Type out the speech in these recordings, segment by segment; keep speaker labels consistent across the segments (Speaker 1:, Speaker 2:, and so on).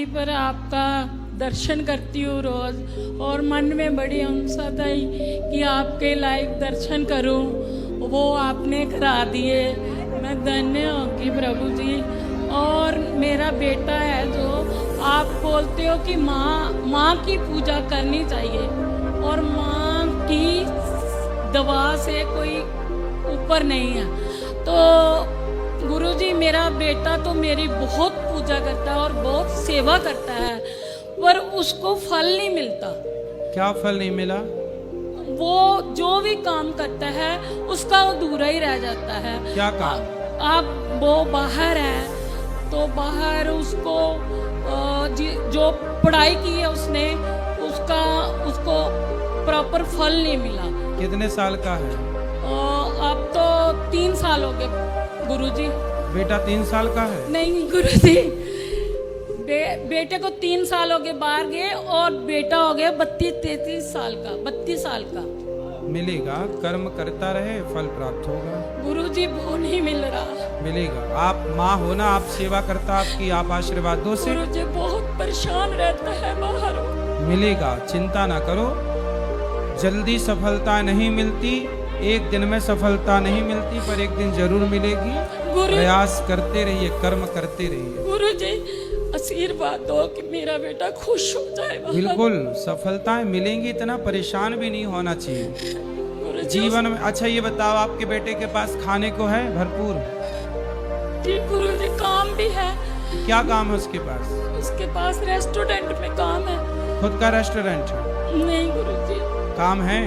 Speaker 1: पर आपका दर्शन करती हूँ रोज, और मन में बड़ी अंशता है कि आपके लाइव दर्शन करूँ, वो आपने करा दिए। मैं धन्य होगी प्रभु जी। और मेरा बेटा है, जो आप बोलते हो कि माँ की पूजा करनी चाहिए, और माँ की दवा से कोई ऊपर नहीं है। तो गुरुजी, मेरा बेटा तो मेरी बहुत पूजा करता है और बहुत सेवा करता है, पर उसको फल नहीं मिलता।
Speaker 2: क्या फल नहीं मिला?
Speaker 1: वो जो भी काम करता है उसका अधूरा ही रह जाता है।
Speaker 2: क्या काम?
Speaker 1: आप वो बाहर है, तो बाहर उसको जो पढ़ाई की है उसने, उसको प्रॉपर फल नहीं मिला।
Speaker 2: कितने साल का है?
Speaker 1: अब तो 3 साल हो गए गुरुजी।
Speaker 2: बेटा 3 साल का है?
Speaker 1: नहीं गुरुजी, बेटे को 3 साल हो गए बाहर गए, और बेटा हो गया 32-33 साल का, 32 साल का।
Speaker 2: मिलेगा, कर्म करता रहे फल प्राप्त होगा।
Speaker 1: गुरुजी वो नहीं मिल रहा।
Speaker 2: मिलेगा। आप माँ हो ना, आप सेवा करता, आपकी आप आशीर्वाद दो से
Speaker 1: गुरुजी बहुत परेशान रहता है बाहर।
Speaker 2: मिलेगा, चिंता ना करो। जल्दी सफलता नहीं मिलती, एक दिन में सफलता नहीं मिलती, पर एक दिन जरूर मिलेगी। प्रयास करते रहिए, कर्म करते रहिए।
Speaker 1: गुरुजी आशीर्वाद दो कि मेरा बेटा खुश हो जाए।
Speaker 2: बिल्कुल सफलताएं मिलेंगी, इतना परेशान भी नहीं होना चाहिए जीवन में। अच्छा ये बताओ, आपके बेटे के पास खाने को है भरपूर?
Speaker 1: जी गुरुजी, काम भी है।
Speaker 2: क्या काम है उसके पास?
Speaker 1: उसके पास रेस्टोरेंट में काम है।
Speaker 2: खुद का रेस्टोरेंट है?
Speaker 1: नहीं गुरुजी।
Speaker 2: काम है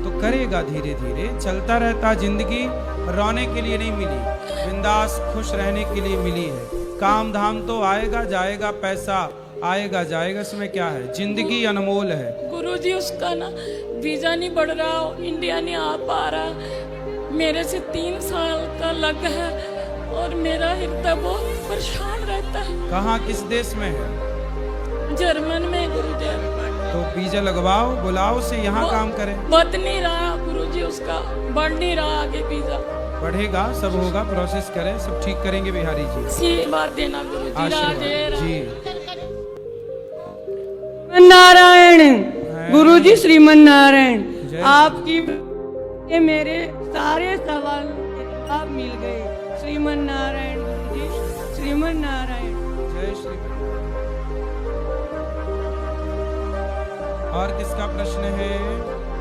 Speaker 2: तो करेगा, धीरे धीरे चलता रहता। जिंदगी रोने के लिए नहीं मिली, बिंदास खुश रहने के लिए मिली है। काम धाम तो आएगा जाएगा, पैसा आएगा जाएगा, इसमें क्या है? जिंदगी अनमोल है।
Speaker 1: गुरुजी उसका ना वीजा नहीं बढ़ रहा, इंडिया नहीं आ पा रहा। मेरे से 3 साल का लग है, और मेरा हृदय बहुत परेशान रहता है।
Speaker 2: कहाँ, किस देश में है?
Speaker 1: जर्मन में गुरुजी।
Speaker 2: तो वीजा लगवाओ, बुलाओ से यहाँ काम करे।
Speaker 1: बद नहीं रहा गुरुजी, उसका बढ़ नहीं रहा आगे वीजा।
Speaker 2: बढ़ेगा, सब होगा, प्रोसेस करें, सब ठीक करेंगे बिहारी जी।
Speaker 1: आशीर्वाद देना गुरुजी।
Speaker 2: आशीर्वाद जी।
Speaker 3: नारायण गुरुजी, श्रीमन नारायण,
Speaker 2: जय
Speaker 3: आपकी ये मेरे सारे सवाल के जवाब मिल गए। श्रीमन नारायण गुरुजी, श्रीमन नारायण।
Speaker 2: जय श्री। और किसका प्रश्न है?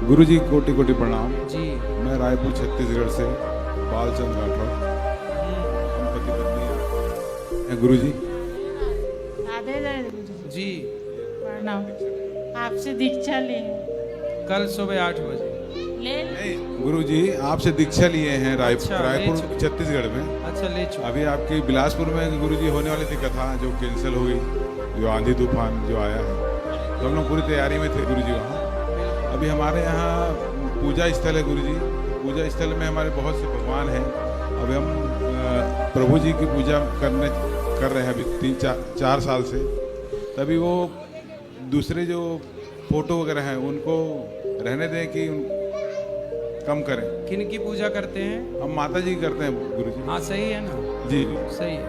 Speaker 4: गुरुजी कोटि कोटि प्रणाम
Speaker 2: जी।
Speaker 4: मैं रायपुर छत्तीसगढ़ से बालचंद राठौर, हम पति पत्नी हैं। गुरुजी
Speaker 5: राधे जय गुरुजी,
Speaker 2: जी।
Speaker 5: प्रणाम। आपसे दीक्षा ली है।
Speaker 2: कल सुबह 8 बजे।
Speaker 5: ले
Speaker 4: गुरुजी आपसे दीक्षा लिए हैं
Speaker 2: अच्छा,
Speaker 4: रायपुर
Speaker 2: ले चुके।
Speaker 4: छत्तीसगढ़ में।
Speaker 2: अच्छा, ले चुके।
Speaker 4: अभी आपकी बिलासपुर में गुरुजी होने वाली थी कथा, जो कैंसिल हो गई, जो आंधी तूफान जो आया है, तो हम लोग पूरी तैयारी में थे गुरुजी वहाँ। अभी हमारे यहाँ पूजा स्थल है गुरुजी, पूजा स्थल में हमारे बहुत से भगवान हैं। अभी हम प्रभु जी की पूजा कर रहे हैं अभी 3-4 साल से। तभी वो दूसरे जो फोटो वगैरह हैं उनको रहने दें कि कम करें।
Speaker 2: किन की पूजा करते हैं?
Speaker 4: हम माता जी करते हैं गुरुजी।
Speaker 2: हाँ सही है ना?
Speaker 4: जी
Speaker 2: सही है।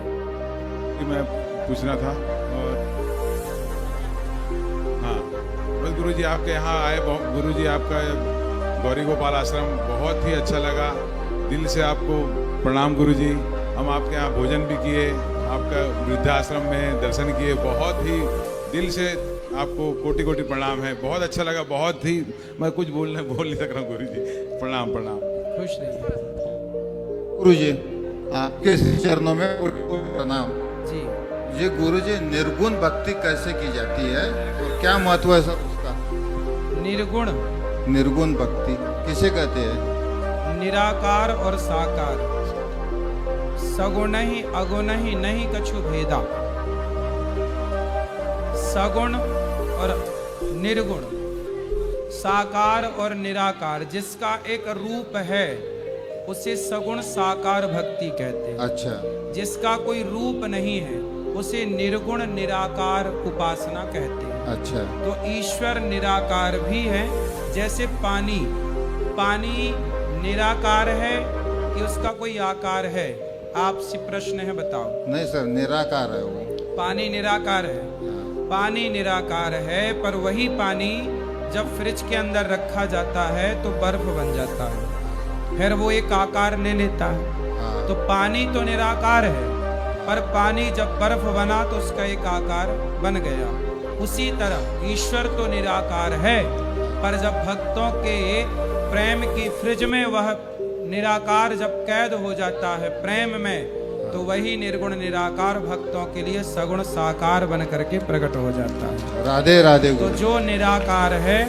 Speaker 4: कि मैं पूछना था। और हाँ, बस गुरुजी आपके यहाँ आए, गुरुजी आपका गौरी गोपाल आश्रम बहुत ही अच्छा लगा। दिल से आपको प्रणाम गुरुजी। हम आपके यहाँ भोजन भी किए, आपका वृद्धाश्रम में दर्शन किए, बहुत ही दिल से आपको कोटि कोटि प्रणाम है। बहुत अच्छा लगा, बहुत ही, मैं कुछ बोल नहीं सक रहा हूँ गुरुजी। प्रणाम प्रणाम।
Speaker 2: खुश रहिए
Speaker 6: गुरुजी, आपके चरणों में प्रणाम
Speaker 2: जी।
Speaker 6: जी। गुरुजी, निर्गुण भक्ति कैसे की जाती है और क्या महत्व है सर उसका?
Speaker 2: निर्गुण
Speaker 6: निर्गुण भक्ति किसे कहते हैं?
Speaker 2: निराकार और साकार, सगुण ही अगुण ही नहीं कछु भेदा। सगुण और निर्गुण, साकार और निराकार, जिसका एक रूप है उसे सगुण साकार भक्ति कहते हैं।
Speaker 6: अच्छा।
Speaker 2: जिसका कोई रूप नहीं है उसे निर्गुण निराकार उपासना कहते हैं।
Speaker 6: अच्छा।
Speaker 2: तो ईश्वर निराकार भी है। जैसे पानी, पानी निराकार है कि उसका कोई आकार है? आपसे प्रश्न है, बताओ।
Speaker 6: नहीं सर, निराकार है वो।
Speaker 2: पानी निराकार है। पानी निराकार है, पर वही पानी जब फ्रिज के अंदर रखा जाता है तो बर्फ बन जाता है, फिर वो एक आकार ले लेता है। तो पानी तो निराकार है, पर पानी जब बर्फ बना तो उसका एक आकार बन गया। उसी तरह ईश्वर तो निराकार है, पर जब भक्तों के प्रेम की फ्रिज में वह निराकार जब कैद हो जाता है प्रेम में, तो वही निर्गुण निराकार भक्तों के लिए सगुण साकार बन करके प्रकट हो जाता है।
Speaker 6: राधे राधे
Speaker 2: तो
Speaker 6: गुरु। जो
Speaker 2: जो निराकार है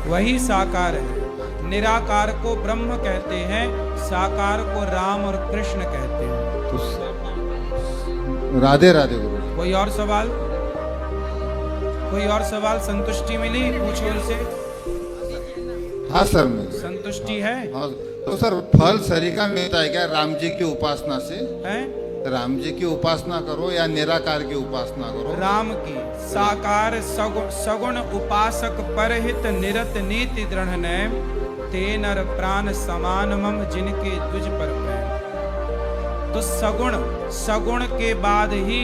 Speaker 2: वही साकार है। निराकार को ब्रह्म कहते हैं, साकार को राम और कृष्ण कहते हैं।
Speaker 6: राधे राधे गुरु।
Speaker 2: कोई और सवाल? कोई और सवाल? संतुष्टि मिली? पूछो उनसे।
Speaker 6: हाँ सर मिल गया।
Speaker 2: संतुष्टि है?
Speaker 6: हाँ, तो सर फल सरीका मिलता है क्या राम जी की उपासना से?
Speaker 2: हैं?
Speaker 6: राम जी की उपासना करो या निराकार की उपासना करो?
Speaker 2: राम की साकार सगुण उपासक परहित निरत नीति दृढ़ नैम, ते नर प्राण समान मम जिनके तुझ पर प्रेम। तो सगुण के बाद ही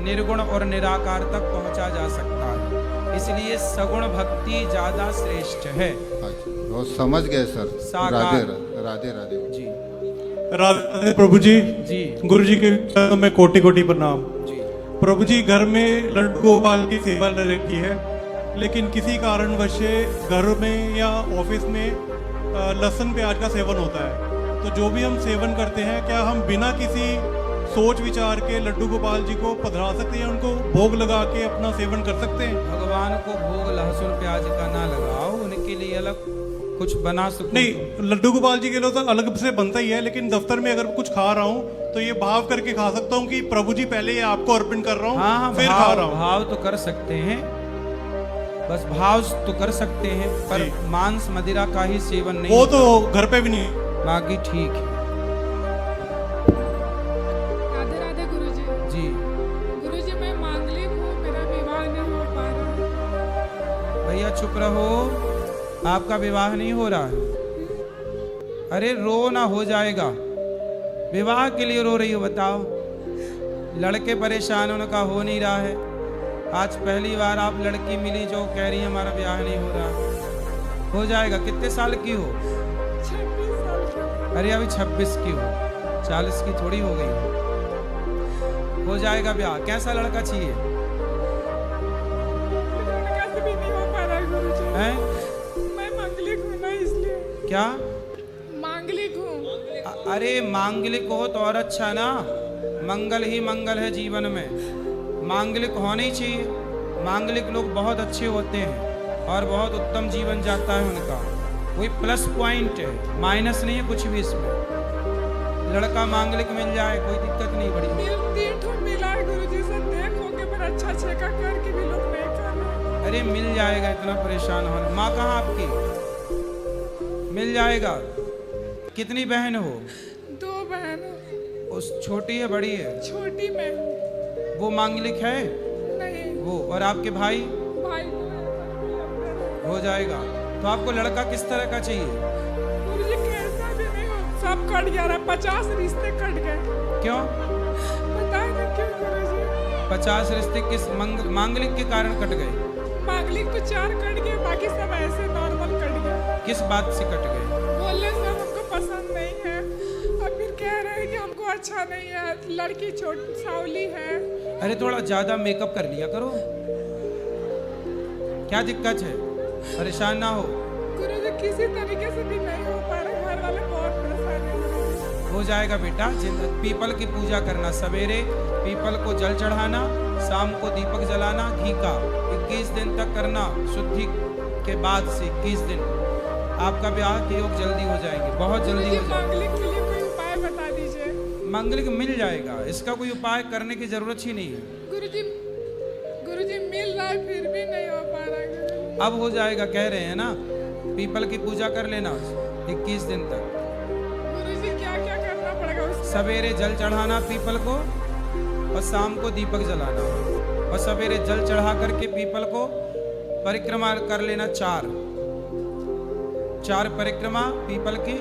Speaker 2: निर्गुण और निराकार तक पहुंचा जा सकता है, इसलिए सगुण भक्ति ज्यादा श्रेष्ठ है।
Speaker 6: अच्छा, बहुत समझ गए सर।
Speaker 2: साकार।
Speaker 6: राधे राधे राधे गुरु।
Speaker 2: जी
Speaker 7: राधे प्रभु जी।
Speaker 2: जी
Speaker 7: गुरु जी के चरणों में कोटि कोटि प्रणाम।
Speaker 2: जी।
Speaker 7: प्रभु जी, घर में लड्डू गोपाल की सेवा रखी है, लेकिन किसी कारणवश घर में या ऑफिस में लहसुन प्याज का सेवन होता है। तो जो भी हम सेवन करते हैं, क्या हम बिना किसी सोच विचार के लड्डू गोपाल जी को पधरा सकते हैं, उनको भोग लगा के अपना सेवन कर सकते हैं?
Speaker 2: भगवान को भोग लहसुन प्याज का ना लगाओ, उनके लिए अलग कुछ बना सको।
Speaker 7: नहीं, लड्डू गोपाल जी के लिए तो अलग से बनता ही है, लेकिन दफ्तर में अगर कुछ खा रहा हूँ तो ये भाव करके खा सकता हूँ कि प्रभु जी पहले ये आपको अर्पण कर रहा हूँ,
Speaker 2: हाँ,
Speaker 7: फिर खा रहा हूँ।
Speaker 2: भाव तो कर सकते हैं, बस भाव तो कर सकते हैं, पर
Speaker 7: जी।
Speaker 2: मांस मदिरा का ही सेवन नहीं।
Speaker 7: वो तो घर पे भी नहीं।
Speaker 2: बाकी ठीक है।
Speaker 8: राधे राधे गुरुजी।
Speaker 2: जी
Speaker 8: गुरुजी, मैं मांगलिक हूँ, मेरा विवाह नहीं हो पा रहा।
Speaker 2: भैया चुप रहो, आपका विवाह नहीं हो रहा है। अरे रो ना, हो जाएगा। विवाह के लिए रो रही हो बताओ? लड़के परेशान, उनका हो नहीं रहा है। आज पहली बार आप लड़की मिली जो कह रही है हमारा ब्याह नहीं हो रहा। हो जाएगा। कितने साल की हो?
Speaker 8: 26 साल की।
Speaker 2: अरे अभी 26 की हो, 40 की थोड़ी हो गई। हो जाएगा ब्याह। कैसा लड़का चाहिए?
Speaker 8: लड़का से भी नहीं हो पा रहा गुरुजी।
Speaker 2: हैं?
Speaker 8: मैं मांगलिक हूँ ना, इसलिए।
Speaker 2: क्या?
Speaker 8: मांगलिक हूँ।
Speaker 2: अरे मांगलिक हो तो और अच्छा ना, मंगल ही मंगल है जीवन में। मांगलिक होना ही चाहिए। मांगलिक लोग बहुत अच्छे होते हैं और बहुत उत्तम जीवन जाता है उनका। वही प्लस पॉइंट है, माइनस नहीं है कुछ भी इसमें। लड़का मांगलिक मिल जाए कोई दिक्कत नहीं। बड़ी
Speaker 8: मिला है गुरुजी से, देखोगे पर अच्छा छेका करके भी लोग नहीं कर रहे।
Speaker 2: अरे मिल जाएगा, इतना परेशान होना। माँ कहाँ आपकी? मिल जाएगा। कितनी बहन हो?
Speaker 8: 2 बहन।
Speaker 2: उस छोटी है बड़ी है?
Speaker 8: छोटी में हूँ।
Speaker 2: वो मांगलिक है?
Speaker 8: नहीं।
Speaker 2: वो और आपके भाई?
Speaker 8: भाई को है।
Speaker 2: हो जाएगा। तो आपको लड़का किस तरह का चाहिए?
Speaker 8: गुरुजी, कैसा भी नहीं हो, सब कट गया रहा। 50 रिश्ते कट गए।
Speaker 2: क्यों?
Speaker 8: पता नहीं क्यों गुरुजी।
Speaker 2: 50 रिश्ते किस मांगलिक के कारण कट गए?
Speaker 8: मांगलिक तो 4 कट गए, बाकी सब ऐसे नॉर्मल कट गए।
Speaker 2: किस बात से कट गए?
Speaker 8: बोले सब हमको पसंद नहीं है, और फिर कह रहे हैं कि हमको अच्छा नहीं है, लड़की छोटी सावली है।
Speaker 2: अरे थोड़ा ज्यादा मेकअप कर लिया करो। क्या दिक्कत है? परेशान ना हो।
Speaker 8: गुरुजी, किसी तरीके से भी नहीं हो पा रहा, घर वाले बहुत परेशान हैं गुरुजी।
Speaker 2: हो जाएगा बेटा। पीपल की पूजा करना, सवेरे पीपल को जल चढ़ाना, शाम को दीपक जलाना घी का, 21 दिन तक करना। शुद्धि के बाद से 21 दिन आपका ब्याह के योग जल्दी हो जाएंगे, बहुत जल्दी हो जाएंगे।
Speaker 8: मांगलिक के लिए कोई उपाय बता दीजिए।
Speaker 2: मांगलिक मिल जाएगा, इसका कोई उपाय करने की जरूरत ही नहीं है।
Speaker 8: गुरुजी, गुरुजी मिल रहा है फिर भी नहीं हो पा रहा गुरुजी।
Speaker 2: अब हो जाएगा, कह रहे हैं ना। पीपल की पूजा कर लेना 21 दिन तक।
Speaker 8: गुरुजी, क्या क्या करना पड़ेगा उसमें?
Speaker 2: सवेरे जल चढ़ाना पीपल को, और शाम को दीपक जलाना, और सवेरे जल चढ़ा करके पीपल को परिक्रमा कर लेना 4 परिक्रमा पीपल की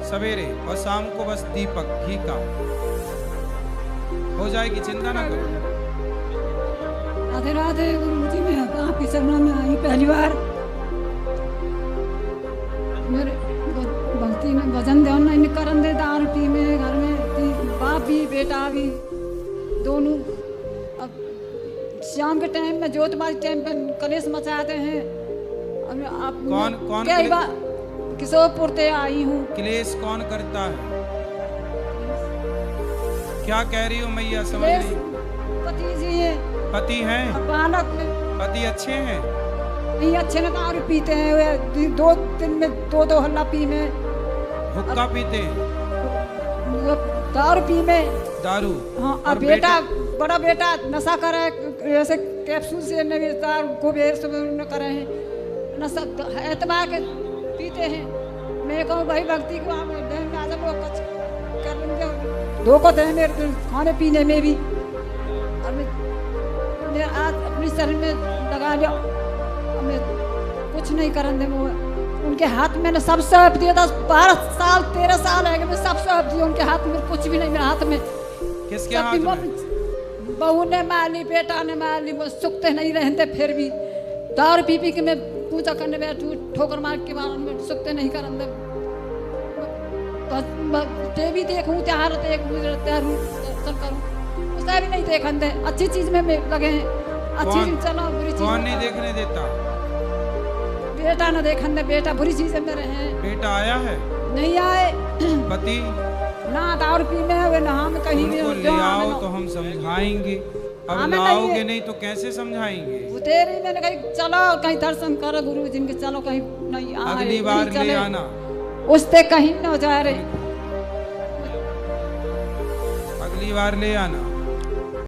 Speaker 2: सवेरे, और शाम को बस दीपक घी का। हो जाएगी, चिंता ना करो।
Speaker 3: राधे राधे गुरु जी, मैं आपके चरणों में आई पहली बार। मेरे भक्ति में भजन ध्यान नहीं करन दे, दारू पी में घर में बाप भी बेटा भी दोनों। अब शाम के टाइम में जोतबाजी टाइम पे कलेश मचाते हैं। अब आप
Speaker 2: कौन
Speaker 3: क्या किशोरपुर से आई हूँ।
Speaker 2: क्लेश कौन करता है? क्या कह रही हो मैया, समझ नहीं।
Speaker 3: पति जी है।
Speaker 2: पति हैं?
Speaker 3: बालक
Speaker 2: पति अच्छे हैं?
Speaker 3: नहीं अच्छे ना, दारू पीते हैं वे, 2 दिन में 2 हल्ला पी में,
Speaker 2: हुक्का पीते हैं?
Speaker 3: वो दारू पी में।
Speaker 2: दारू?
Speaker 3: हाँ।
Speaker 2: और
Speaker 3: और बेटा बड़ा बेटा नशा करे, ऐसे कैप्सूल से दारू को बेर से करे हैं नशा, एतबार के पीते हैं। मैं कहूँ भाई भक्ति को हम कर लेंगे, धोखा दे मेरे खाने पीने में भी। और मैं आज अपने शरीर में लगा लिया, मैं कुछ नहीं करने दे। उनके हाथ में ने सब सौंप दिया। 12 साल 13 साल है कि मैं सब सौंप दिया उनके हाथ में, कुछ भी नहीं मेरे हाथ में।
Speaker 2: किसके हाथ में?
Speaker 3: बहू ने मार ली, बेटा ने मार ली, वो सुखते नहीं रहते। फिर भी दारू पी पी के मैं पूजा करने बैठू, ठोकर मार के बाद में सुखते नहीं करन दे। टीवी देखूं, त्योहार दर्शन करूं, उसका भी नहीं देखन दे। अच्छी चीज में लगे हैं, अच्छी चीज चलो, बुरी चीज
Speaker 2: कौन नहीं देखने देता?
Speaker 3: बेटा न देखन दे, बेटा बुरी चीज में रहे।
Speaker 2: बेटा आया है?
Speaker 3: नहीं आए।
Speaker 2: पति
Speaker 3: ना दारू पी में हुए ना हम कहीं भी
Speaker 2: उनको ले आओ तो हम समझाएंगे। अब लाओगे नहीं तो कैसे समझाएंगे?
Speaker 3: तेरी मैंने कही चलो कहीं दर्शन करो गुरु जी के, चलो कहीं नहीं आए।
Speaker 2: अगली बार ले आना।
Speaker 3: उससे कहीं न जा रहे,
Speaker 2: अगली बार ले आना।